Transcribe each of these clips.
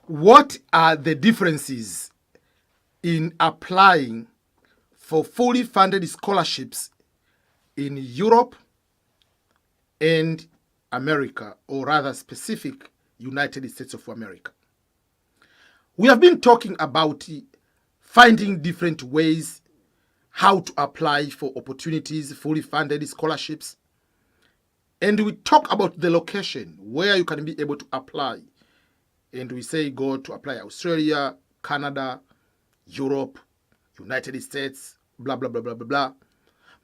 What are the differences in applying for fully funded scholarships in Europe and America, or rather specific United States of America? We have been talking about finding different ways how to apply for opportunities, fully funded scholarships. And we talk about the location where you can be able to apply. And we say go to apply Australia, Canada, Europe, United States, blah, blah, blah, blah, blah, blah.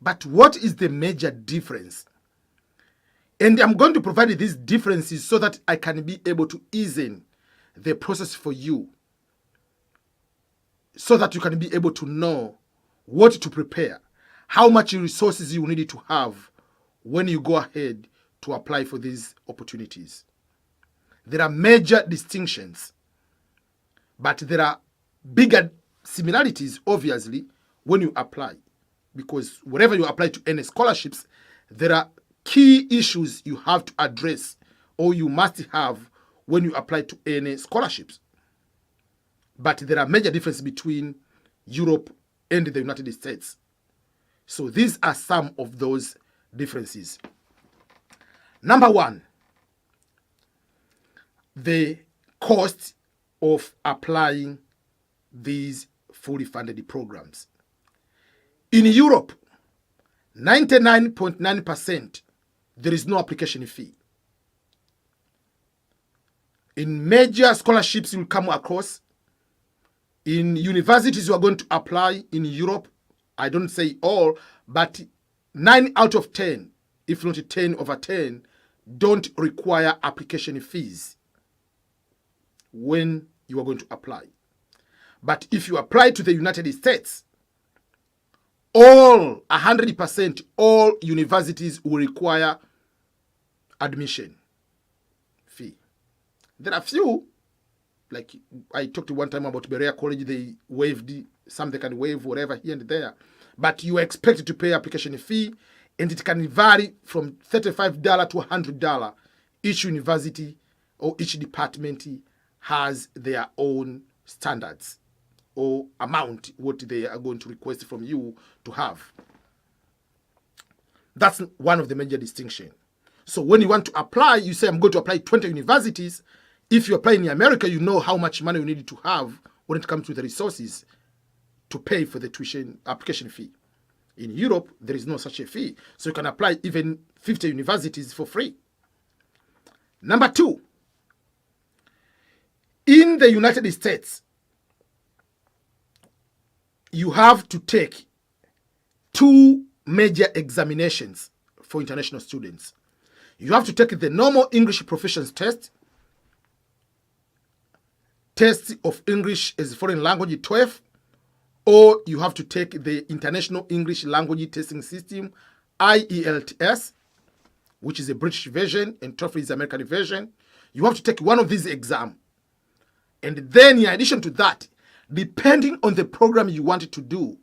But what is the major difference? And I'm going to provide these differences so that I can be able to ease in the process for you, so that you can be able to know what to prepare, how much resources you need to have when you go ahead to apply for these opportunities. There are major distinctions, but there are bigger similarities, obviously, when you apply. Because whenever you apply to any scholarships, there are key issues you have to address or you must have when you apply to any scholarships. But there are major differences between Europe and the United States. So these are some of those differences. Number one, the cost of applying these fully funded programs. In Europe, 99.9%, there is no application fee. In major scholarships you'll come across, in universities you are going to apply in Europe, I don't say all, but 9 out of 10, if not 10 over 10, don't require application fees when you are going to apply. But if you apply to the United States, all 100%, all universities will require admission fee. There are few, like I talked one time about Berea College, they waived, some they can waive, whatever, here and there. But you are expected to pay application fee, and it can vary from $35 to $100. Each university or each department has their own standards or amount, what they are going to request from you to have. That's one of the major distinctions. So when you want to apply, you say, I'm going to apply 20 universities. If you apply in America, you know how much money you need to have when it comes to the resources to pay for the tuition application fee. In Europe, there is no such a fee. So you can apply even 50 universities for free. Number two, in the United States, you have to take 2 major examinations for international students. You have to take the normal English proficiency test of English as a foreign language 12, or you have to take the International English Language Testing System, IELTS, which is a British version, and TOEFL is the American version. You have to take one of these exams. And then in addition to that, depending on the program you want to do,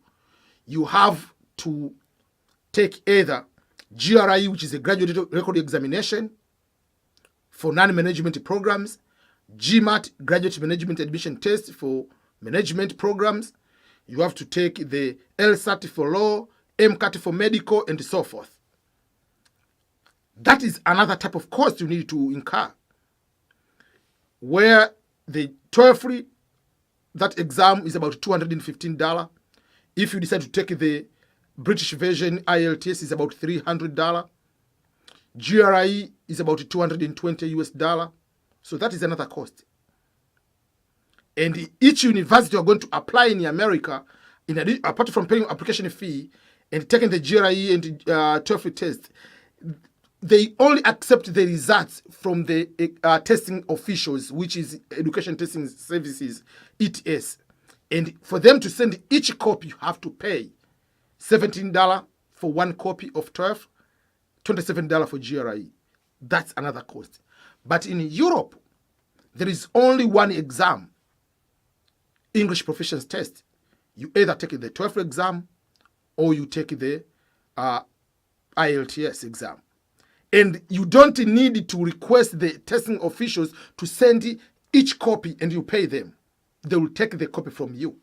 you have to take either GRE, which is a graduate record examination for non-management programs, GMAT, graduate management admission test for management programs. You have to take the LSAT for law, MCAT for medical, and so forth. That is another type of cost you need to incur. Where the TOEFL, that exam is about $215. If you decide to take the British version, IELTS is about $300. GRE is about $220 US. So that is another cost. And each university you are going to apply in America, apart from paying application fee and taking the GRE and TOEFL test, they only accept the results from the testing officials, which is Education Testing Services, ETS. And for them to send each copy, you have to pay $17 for one copy of TOEFL, $27 for GRE. That's another cost. But in Europe, there is only one exam, English proficiency test. You either take the TOEFL exam or you take the IELTS exam. And you don't need to request the testing officials to send each copy and you pay them, they will take the copy from you.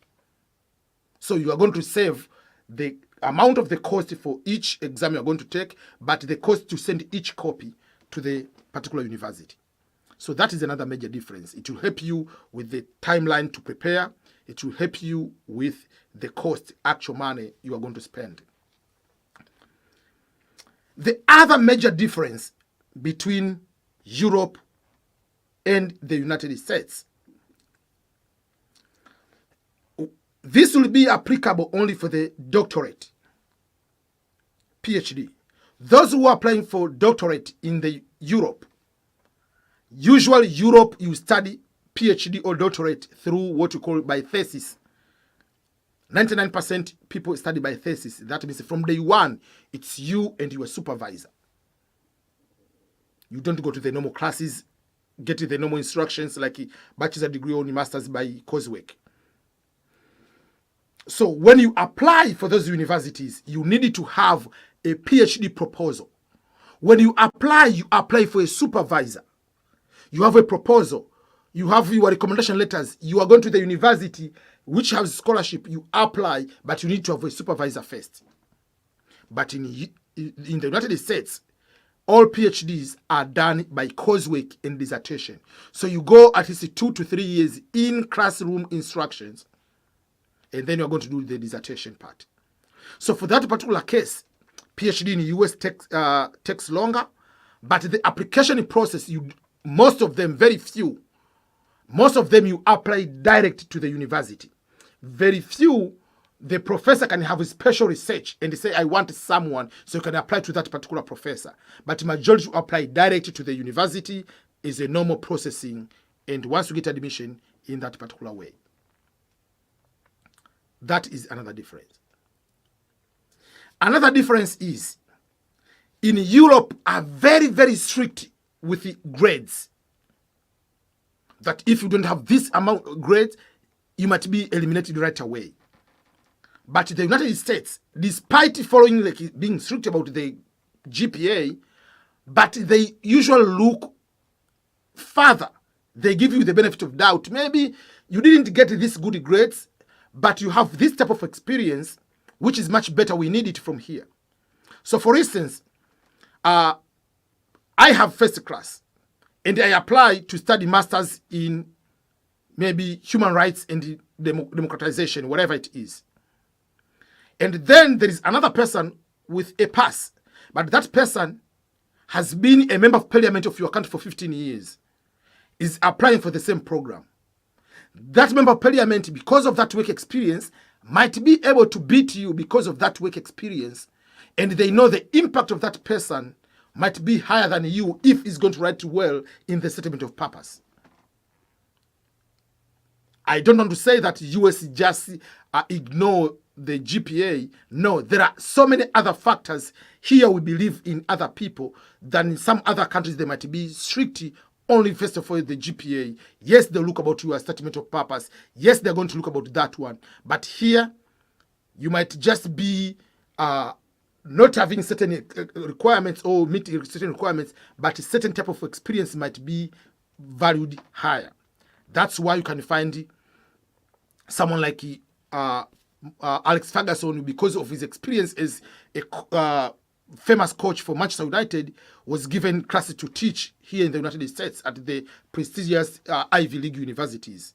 So you are going to save the amount of the cost for each exam you are going to take, but the cost to send each copy to the particular university. So that is another major difference. It will help you with the timeline to prepare. It will help you with the cost, actual money you are going to spend. The other major difference between Europe and the United States, this will be applicable only for the doctorate, PhD. Those who are applying for doctorate in the Europe, usually Europe, you study PhD or doctorate through what you call by thesis. 99% people study by thesis. That means from day one, it's you and your supervisor. You don't go to the normal classes, get the normal instructions like a bachelor's degree or master's by coursework. So when you apply for those universities, you need to have a PhD proposal. When you apply for a supervisor. You have a proposal. You have your recommendation letters. You are going to the university which has scholarship. You apply, but you need to have a supervisor first. But in the United States, all PhDs are done by coursework and dissertation. So you go at least 2 to 3 years in classroom instructions, and then you're going to do the dissertation part. So for that particular case, PhD in the US takes longer, but the application process, most of them, very few, most of them you apply direct to the university. Very few, the professor can have a special research and say, I want someone, so you can apply to that particular professor. But majority you apply direct to the university is a normal processing, and once you get admission in that particular way. That is another difference. Another difference is, in Europe are very, very strict with the grades. That if you don't have this amount of grades, you might be eliminated right away. But the United States, despite following like being strict about the GPA, but they usually look further. They give you the benefit of doubt. Maybe you didn't get this good grades, but you have this type of experience, which is much better. We need it from here. So for instance, I have first class, and I apply to study masters in maybe human rights and democratization, whatever it is. And then there is another person with a pass, but that person has been a member of parliament of your country for 15 years, is applying for the same program. That member of parliament, because of that work experience, might be able to beat you because of that work experience, and they know the impact of that person might be higher than you if he's going to write well in the statement of purpose. I don't want to say that US just ignore the GPA. No, there are so many other factors. Here we believe in other people than in some other countries. They might be strict only first of all the GPA. Yes, they look about your statement of purpose. Yes, they're going to look about that one. But here, you might just be not having certain requirements or meeting certain requirements, but a certain type of experience might be valued higher. That's why you can find someone like Alex Ferguson, because of his experience as a famous coach for Manchester United, was given classes to teach here in the United States at the prestigious Ivy League universities.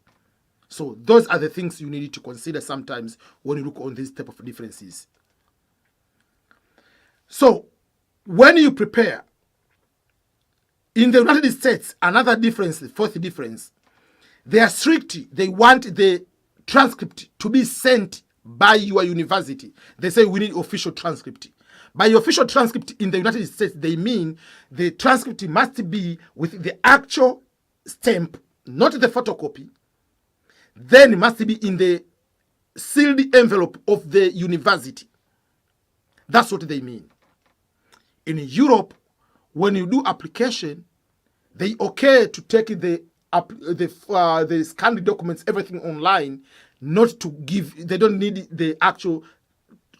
So those are the things you need to consider sometimes when you look on these type of differences. So when you prepare, in the United States, another difference, the fourth difference, they are strict. They want the transcript to be sent by your university. They say we need official transcript. By official transcript in the United States, they mean the transcript must be with the actual stamp, not the photocopy. Then it must be in the sealed envelope of the university. That's what they mean. In Europe, when you do application, they okay to take the scanned documents, everything online, not to give, they don't need the actual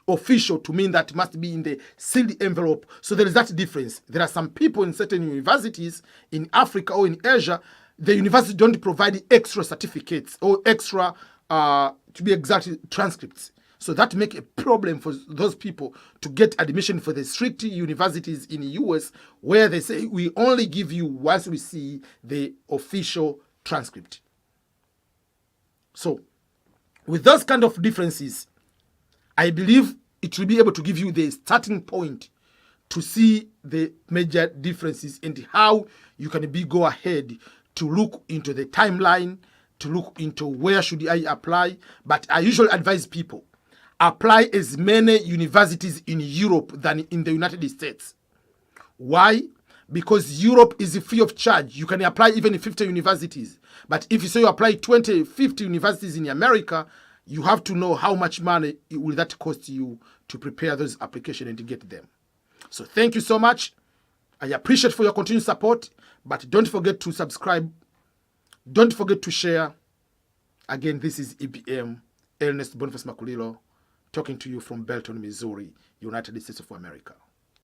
official to mean that it must be in the sealed envelope. So there is that difference. There are some people in certain universities in Africa or in Asia, the university don't provide extra certificates or extra, to be exact, transcripts. So that make a problem for those people to get admission for the strict universities in the US, where they say we only give you once we see the official transcript. So with those kind of differences, I believe it will be able to give you the starting point to see the major differences and how you can go ahead to look into the timeline, to look into where should I apply. But I usually advise people, apply as many universities in Europe than in the United States. Why? Because Europe is free of charge. You can apply even 50 universities. But if you say you apply 20, 50 universities in America, you have to know how much money will that cost you to prepare those applications and to get them. So thank you so much. I appreciate for your continued support, but don't forget to subscribe. Don't forget to share. Again, this is EBM, Ernest Boniface Makulilo, talking to you from Belton, Missouri, United States of America.